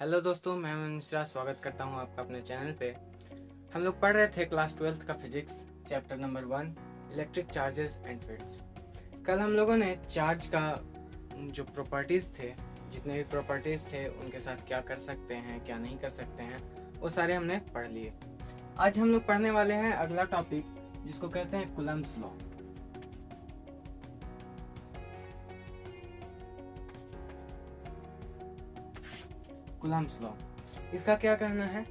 Hello दोस्तों, मैं अमन मिश्रा स्वागत करता हूं आपका अपने चैनल पे। हम लोग पढ़ रहे थे क्लास 12th का physics chapter number 1 electric charges and fields. कल हम लोगों ने चार्ज का जो प्रॉपर्टीज़ थे, जितने भी प्रॉपर्टीज़ थे उनके साथ क्या कर सकते हैं क्या नहीं कर सकते हैं, वो सारे हमने पढ़ लिए। आज हम लोग पढ़ने वाले हैं अगला टॉपिक जिसको कहते हैं कूलम्ब्स लॉ। कूलम्ब्स लॉ, इसका क्या कहना है?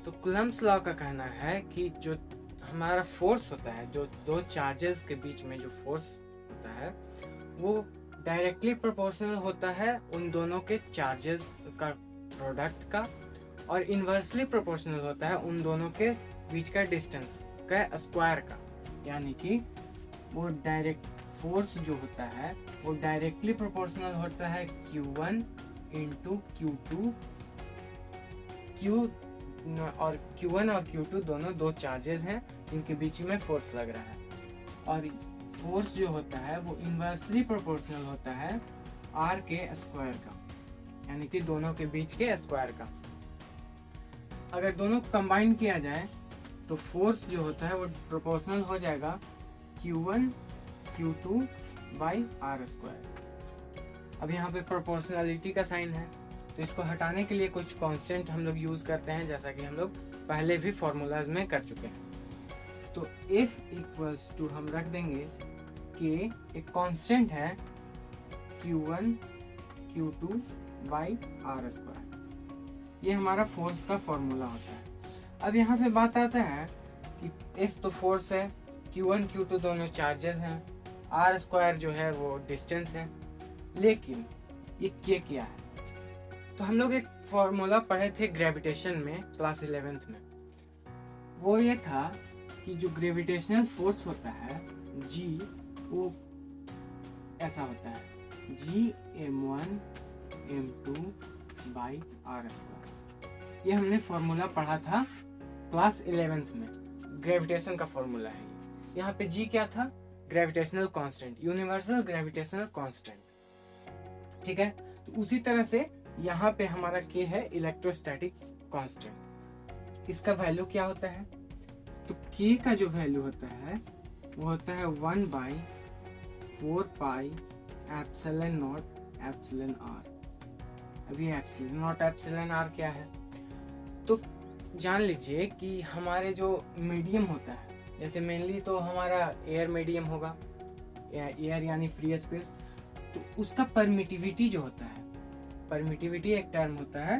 तो कूलम्ब्स लॉ का कहना है कि जो हमारा फोर्स होता है, जो दो चार्जेस के बीच में जो फोर्स होता है वो डायरेक्टली प्रोपोर्शनल होता है उन दोनों के चार्जेस का प्रोडक्ट का, और इन्वर्सली प्रोपोर्शनल होता है उन दोनों के बीच का डिस्टेंस का स्क्वायर का। यानी कि वो डायरेक्ट फोर्स जो होता है वो डायरेक्टली प्रोपोर्शनल होता है Q1 इंटू Q2। और Q1 और Q2 दोनों दो चार्जेस हैं जिनके बीच में फोर्स लग रहा है, और फोर्स जो होता है वो इन्वर्सली प्रोपोर्शनल होता है R के स्क्वायर का, यानी कि दोनों के बीच के स्क्वायर का। अगर दोनों कंबाइन किया जाए तो फोर्स जो होता है वो प्रोपोर्शनल हो जाएगा Q1 Q2 by R square. अब यहाँ पे प्रोपोर्शनलिटी का साइन है, तो इसको हटाने के लिए कुछ कांस्टेंट हम लोग यूज़ करते हैं, जैसा कि हम लोग पहले भी फॉर्मूलाज में कर चुके हैं। तो F इक्वल्स टू हम रख देंगे कि एक कांस्टेंट है Q1 Q2 by R square. ये हमारा फोर्स का फॉर्मूला होता है। अब यहाँ पे बात आता है कि F तो फोर्स है, Q1 Q2 दोनों चार्जेस हैं, R स्क्वायर जो है वो डिस्टेंस है, लेकिन ये क्या है? तो हम लोग एक फॉर्मूला पढ़े थे ग्रेविटेशन में क्लास 11th में। वो ये था कि जो ग्रेविटेशनल फोर्स होता है G, वो ऐसा होता है G m1 m2 by R square. ये हमने फॉर्मूला पढ़ा था क्लास 11th में, ग्रेविटेशन का फॉर्मूला है। यहाँ पे G क्या था? Gravitational constant, universal gravitational constant. ठीक है, तो उसी तरह से यहाँ पे हमारा K है इलेक्ट्रोस्टैटिक कांस्टेंट। इसका वैल्यू क्या होता है? तो K का जो वैल्यू होता है वो होता है 1 by 4 pi epsilon not epsilon R। अभी एप्सिलॉन नॉट एप्सिलॉन R क्या है? तो जान लीजिए कि हमारे जो मीडियम होता है, जैसे मेनली तो हमारा एयर मीडियम होगा, एयर यानी फ्री स्पेस, तो उसका परमिटिविटी जो होता है, परमिटिविटी एक टर्म होता है,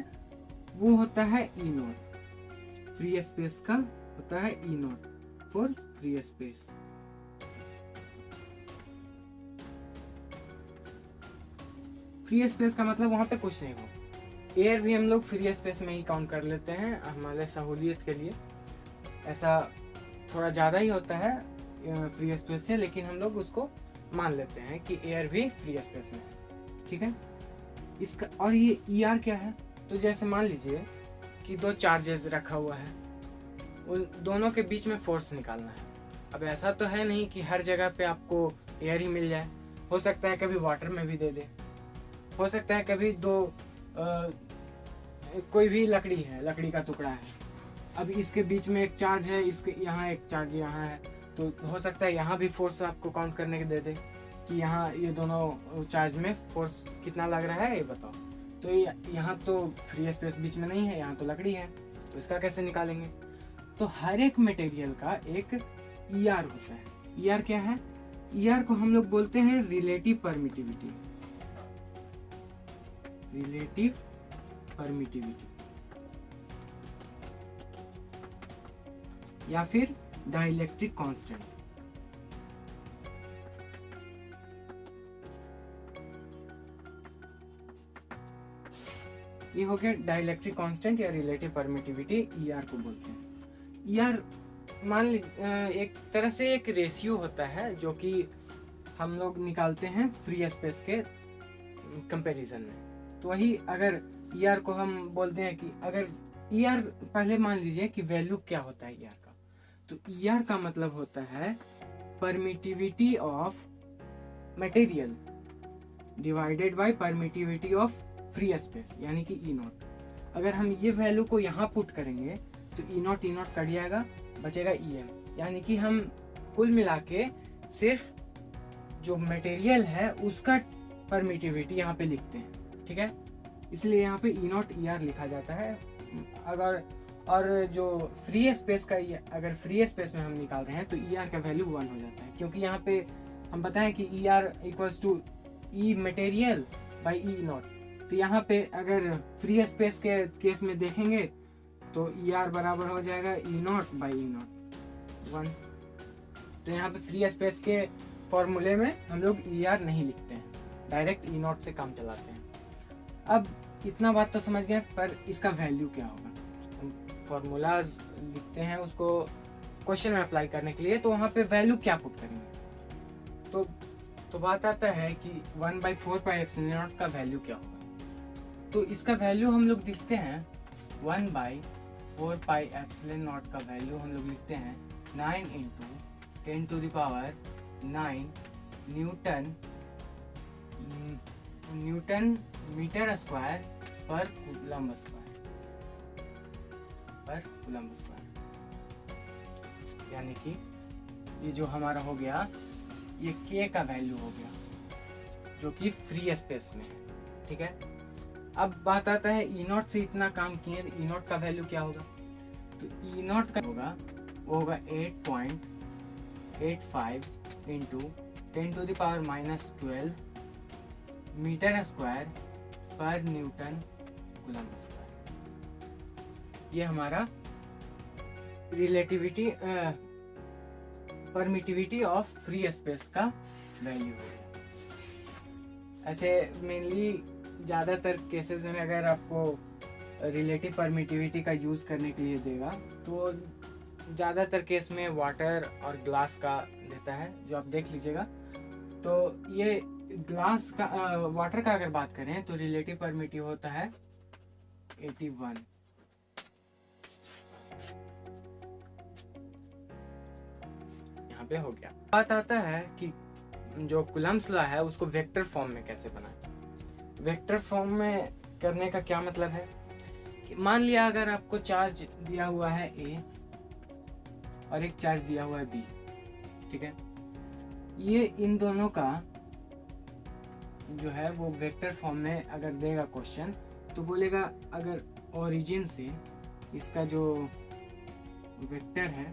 वो होता है E नॉट। फ्री स्पेस का होता है E not for free space. Free space का मतलब वहां पे कुछ नहीं हो। एयर भी हम लोग फ्री स्पेस में ही काउंट कर लेते हैं हमारे सहूलियत के लिए। ऐसा थोड़ा ज़्यादा ही होता है फ्री स्पेस से, लेकिन हम लोग उसको मान लेते हैं कि एयर भी फ्री स्पेस में है। ठीक है, इसका और ये ER क्या है? तो जैसे मान लीजिए कि दो चार्जेस रखा हुआ है, उन दोनों के बीच में फोर्स निकालना है। अब ऐसा तो है नहीं कि हर जगह पे आपको एयर ही मिल जाए, हो सकता है कभी वाटर में भी दे दे, हो सकता है कभी कोई भी लकड़ी है, लकड़ी का टुकड़ा है, अब इसके बीच में एक चार्ज है, इसके यहाँ एक चार्ज यहाँ है, तो हो सकता है यहाँ भी फोर्स आपको काउंट करने के दे दे कि यहाँ ये दोनों चार्ज में फोर्स कितना लग रहा है, ये बताओ। तो यहाँ तो फ्री स्पेस बीच में नहीं है, यहाँ तो लकड़ी है, तो इसका कैसे निकालेंगे? तो हर एक मटेरियल का एक ER होता है। ER क्या है? ER को हम लोग बोलते हैं रिलेटिव परमिटिविटी, रिलेटिव परमिटिविटी, या फिर डाइलेक्ट्रिक कांस्टेंट। ये हो गया डाइलेक्ट्रिक कांस्टेंट या रिलेटिव परमिटिविटी, ER को बोलते हैं। ER मान लीजिए एक तरह से एक रेशियो होता है जो कि हम लोग निकालते हैं फ्री स्पेस के कंपैरिजन में। तो वही अगर ER को हम बोलते हैं कि अगर ER, पहले मान लीजिए कि वैल्यू क्या होता है ER का। तो ER का मतलब होता है permittivity of material divided by permittivity of free space, यानी कि E नॉट। अगर हम ये वैल्यू को यहाँ पुट करेंगे तो ई नॉट कट जाएगा, बचेगा ई एम। यानी कि हम कुल मिला के सिर्फ जो मटेरियल है उसका परमिटिविटी यहाँ पे लिखते हैं, ठीक है। इसलिए यहाँ पे ई नॉट ई आर लिखा जाता है। अगर और जो फ्री स्पेस का अगर फ्री स्पेस में हम निकाल रहे हैं तो ई आर का वैल्यू 1 हो जाता है, क्योंकि यहाँ पे हम बताएं कि E R equals to E material by E naught. तो यहाँ पे अगर फ्री स्पेस के केस में देखेंगे तो ई आर बराबर हो जाएगा ई नॉट बाई ई नॉट 1। तो यहाँ पे फ्री स्पेस के फॉर्मूले में हम लोग ई आर नहीं लिखते हैं, डायरेक्ट ई नॉट से काम चलाते हैं। अब इतना बात तो समझ गए, पर इसका वैल्यू क्या होगा। हम फॉर्मूलाज लिखते हैं उसको क्वेश्चन में अप्लाई करने के लिए, तो वहाँ पे वैल्यू क्या पुट करेंगे। तो बात आता है कि 1/4 पाई एप्सिलॉन नॉट का वैल्यू क्या होगा। तो इसका वैल्यू हम लोग लिखते हैं 1/4 पाई एप्सिलॉन नॉट का वैल्यू हम लोग लिखते हैं 9 × 10⁹ न्यूटन मीटर स्क्वायर पर कूलम्ब स्क्वायर। यानी कि ये जो हमारा हो गया, ये k का वैल्यू हो गया जो कि फ्री स्पेस में है, ठीक है। अब बात आता है ई नॉट से इतना काम किए, ई नॉट का वैल्यू क्या होगा। तो ई नॉट का होगा वो होगा 8.85 × 10⁻⁻12 मीटर स्क्वायर पर न्यूटन कूलम्ब स्क्वायर। ये हमारा relativity permittivity of free space का वैल्यू है। ऐसे मेनली ज़्यादातर केसेस में अगर आपको रिलेटिव परमिटिविटी का यूज़ करने के लिए देगा तो ज़्यादातर केस में वाटर और ग्लास का देता है, जो आप देख लीजिएगा। तो ये ग्लास का वाटर का अगर बात करें तो रिलेटिव परमिटिव होता है 81। यहाँ पे हो गया। बात आता है कि जो कूलम्ब्स लॉ है उसको वेक्टर फॉर्म में कैसे बनाएं। वेक्टर फॉर्म में करने का क्या मतलब है कि मान लिया अगर आपको चार्ज दिया हुआ है A और एक चार्ज दिया हुआ है B, ठीक है। ये इन दोनों का जो है वो वेक्टर फॉर्म में अगर देगा क्वेश्चन तो बोलेगा अगर ओरिजिन से इसका जो वेक्टर है,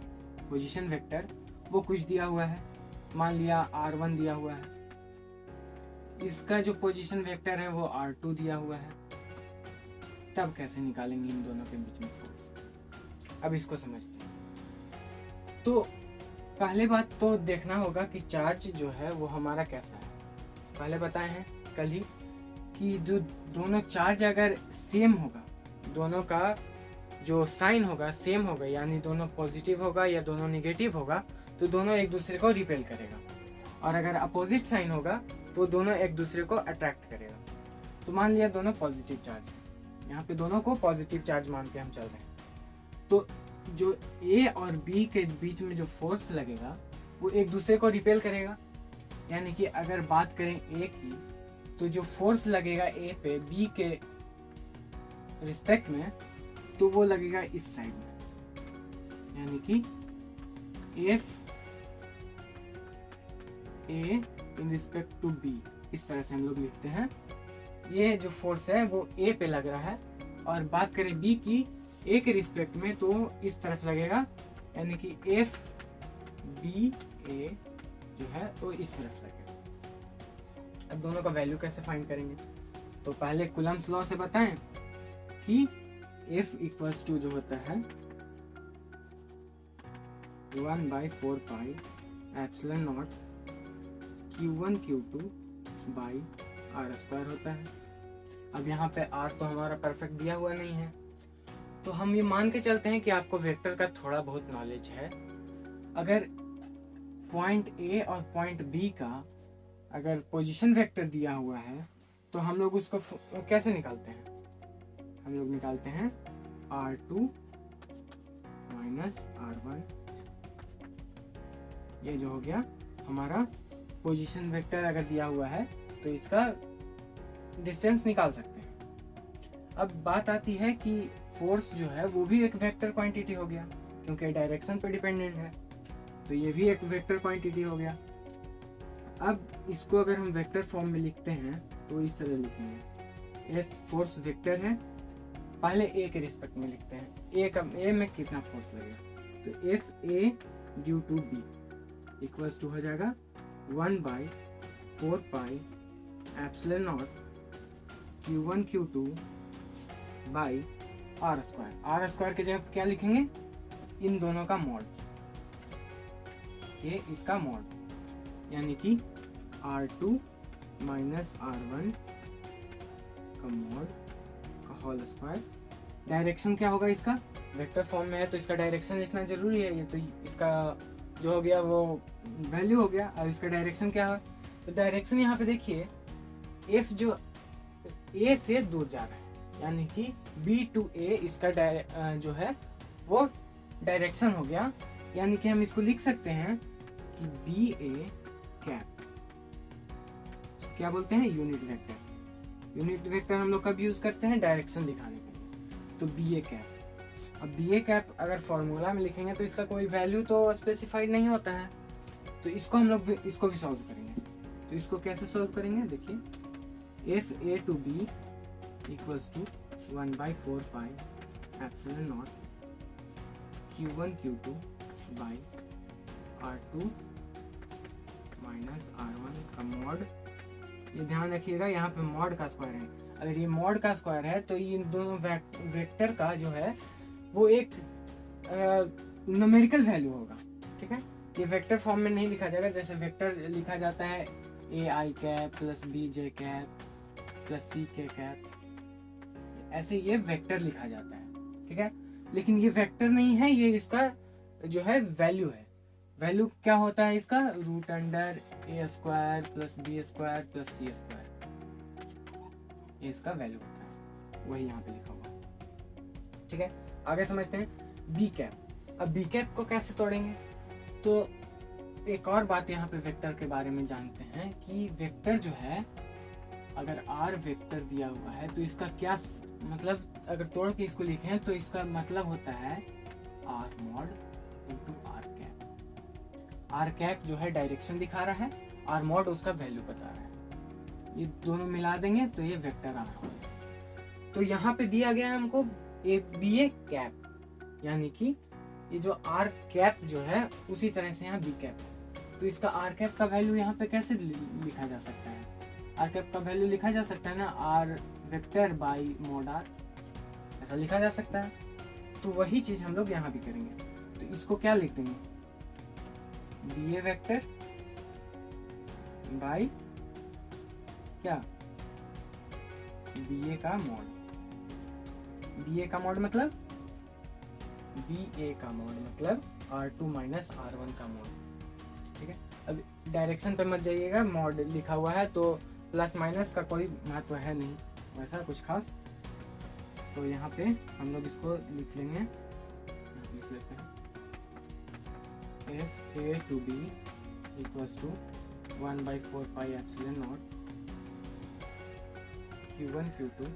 पोजीशन वेक्टर, वो कुछ दिया हुआ है, मान लिया R1 दिया हुआ है, इसका जो पोजीशन वेक्टर है वो R2 दिया हुआ है, तब कैसे निकालेंगे इन दोनों के बीच में फोर्स। अब इसको समझते हैं। तो पहले बात तो देखना होगा कि चार्ज जो है वो हमारा कैसा है। पहले बताए हैं कल ही कि जो दोनों चार्ज अगर सेम होगा, दोनों का जो साइन होगा सेम होगा, यानी दोनों पॉजिटिव होगा या दोनों निगेटिव होगा, तो दोनों एक दूसरे को रिपेल करेगा। और अगर अपोजिट साइन होगा तो दोनों एक दूसरे को अट्रैक्ट करेगा। तो मान लिया दोनों पॉजिटिव चार्ज है, यहाँ पे दोनों को पॉजिटिव चार्ज मान के हम चल रहे हैं। तो जो ए और बी के बीच में जो फोर्स लगेगा वो एक दूसरे को रिपेल करेगा। यानी कि अगर बात करें ए की, तो जो फोर्स लगेगा ए पे बी के रिस्पेक्ट में, तो वो लगेगा इस साइड में, यानी कि F A in respect to B, इस तरह से हम लोग लिखते हैं। ये जो फोर्स है वो ए पे लग रहा है, और बात करें बी की, ए के रिस्पेक्ट में, तो इस तरफ लगेगा, यानी कि एफ बी ए जो है वो इस तरफ लगेगा। अब दोनों का वैल्यू कैसे फाइंड करेंगे, तो पहले कूलम्ब्स लॉ से बताएं कि F इक्वल्स टू जो होता है 1/4 pi epsilon naught Q1 Q2 by R square होता है। अब यहाँ पे R तो हमारा परफेक्ट दिया हुआ नहीं है, तो हम ये मान के चलते हैं कि आपको वेक्टर का थोड़ा बहुत नॉलेज है। अगर पॉइंट A और पॉइंट B का अगर पोजीशन वेक्टर दिया हुआ है तो हम लोग उसको कैसे निकालते हैं, हम लोग निकालते हैं R2 माइनस R1। ये जो हो गया हमारा पोजीशन वेक्टर। अगर दिया हुआ है तो इसका डिस्टेंस निकाल सकते हैं। अब बात आती है कि फोर्स जो है वो भी एक वेक्टर क्वांटिटी हो गया, क्योंकि डायरेक्शन पे डिपेंडेंट है, तो ये भी एक वेक्टर क्वांटिटी हो गया। अब इसको अगर हम वेक्टर फॉर्म में लिखते हैं तो इस तरह लिखेंगे, एफ फोर्स वेक्टर है, पहले ए के रिस्पेक्ट में लिखते हैं, ए में कितना फोर्स लगेगा, तो F A due to B equals to हो जाएगा 1/4 epsilon naught Q1 Q2 by R square. R square की जगह क्या लिखेंगे, इन दोनों का मॉड, ये इसका मॉड, यानी कि R2 माइनस R1 का मॉड का होल स्क्वायर। डायरेक्शन क्या होगा इसका, वेक्टर फॉर्म में है तो इसका डायरेक्शन लिखना जरूरी है, ये तो इसका जो हो गया वो वैल्यू हो गया। अब इसका डायरेक्शन क्या है, तो डायरेक्शन यहाँ पे देखिए एफ जो ए से दूर जा रहा है, यानी कि बी टू ए इसका जो है वो डायरेक्शन हो गया, यानी कि हम इसको लिख सकते हैं कि बी ए कैप, क्या बोलते हैं, यूनिट वेक्टर। यूनिट वेक्टर हम लोग कब यूज करते हैं, डायरेक्शन दिखाने के लिए, तो बी ए कैप। अब बी ए कैप अगर फॉर्मूला में लिखेंगे तो इसका कोई वैल्यू तो स्पेसिफाइड नहीं होता है, तो इसको हम लोग इसको भी सॉल्व करेंगे। तो इसको कैसे सॉल्व करेंगे, देखिए F A to B equals to 1/4 epsilon naught Q1 Q2 by R2 minus R1 का मॉड। ये ध्यान रखिएगा यहाँ पे मॉड का स्क्वायर है, अगर ये मॉड का स्क्वायर है तो इन दोनों वेक्टर का जो है वो एक न्यूमेरिकल वैल्यू होगा, ठीक है। ये वेक्टर फॉर्म में नहीं लिखा जाएगा, जैसे वेक्टर लिखा जाता है A I cap plus B J cap plus C K cap, ऐसे ये वेक्टर लिखा जाता है, ठीक है। लेकिन ये वेक्टर नहीं है, ये इसका जो है वैल्यू है। वैल्यू क्या होता है इसका, root under A square plus B square plus C square, ये इसका वैल्यू होता है, वही यहाँ पे लिखा हुआ है, ठीक है। आगे समझते हैं बी कैप। अब बी कैप को कैसे तोड़ेंगे, तो एक और बात यहाँ पे वेक्टर के बारे में जानते हैं कि वेक्टर जो है, अगर आर वेक्टर दिया हुआ है तो इसका क्या मतलब, अगर तोड़ के इसको लिखें तो इसका मतलब होता है R mod into R cap. R cap जो है डायरेक्शन दिखा रहा है, आर मॉड उसका वैल्यू बता रहा है, ये दोनों मिला देंगे तो ये वेक्टर आर होगा। तो यहाँ पे दिया गया है हमको ए बी ए कैप, यानी कि ये जो आर कैप जो है उसी तरह से यहाँ बी कैप है, तो इसका आर कैप का वैल्यू यहाँ पे कैसे लिखा जा सकता है, आर कैप का वैल्यू लिखा जा सकता है ना R vector by mod R, ऐसा लिखा जा सकता है। तो वही चीज हम लोग यहाँ भी करेंगे, तो इसको क्या लिख देंगे, बी ए वेक्टर बाई क्या, बी ए का मॉड। बी ए का मॉड मतलब बी ए का मॉड मतलब R2 माइनस R1 का मॉड, ठीक है। अब डायरेक्शन पे मत जाइएगा, मॉड लिखा हुआ है तो प्लस माइनस का कोई महत्व है नहीं वैसा कुछ खास, तो यहाँ पे हम लोग इसको लिख लेंगे, लिख लेते हैं F A to B equals to 1/4 epsilon naught Q1 Q2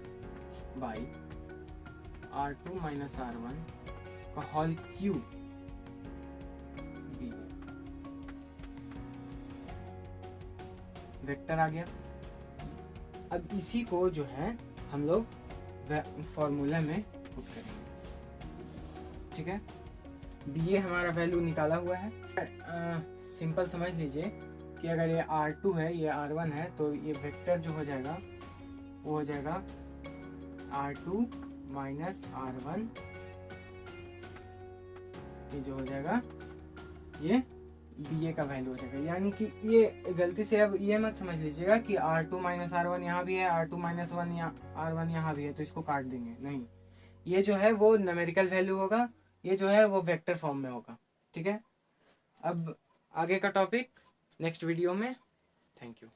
by R2 minus R1 का होल क्यू बी, वेक्टर आ गया। अब इसी को जो है हम लोग फॉर्मूला में पुट करेंगे, ठीक है। बी ए हमारा वैल्यू निकाला हुआ है, सिंपल समझ लीजिए कि अगर ये R2 है ये R1 है तो ये वेक्टर जो हो जाएगा वो हो जाएगा R2 माइनस R1, ये जो हो जाएगा ये बी ए का वैल्यू हो जाएगा। यानी कि ये गलती से अब ये मत समझ लीजिएगा कि R2 माइनस R1 यहाँ भी है, R2 माइनस R1 यहाँ भी है तो इसको काट देंगे, नहीं, ये जो है वो न्यूमेरिकल वैल्यू होगा, ये जो है वो वेक्टर फॉर्म में होगा, ठीक है। अब आगे का टॉपिक नेक्स्ट वीडियो में, थैंक यू।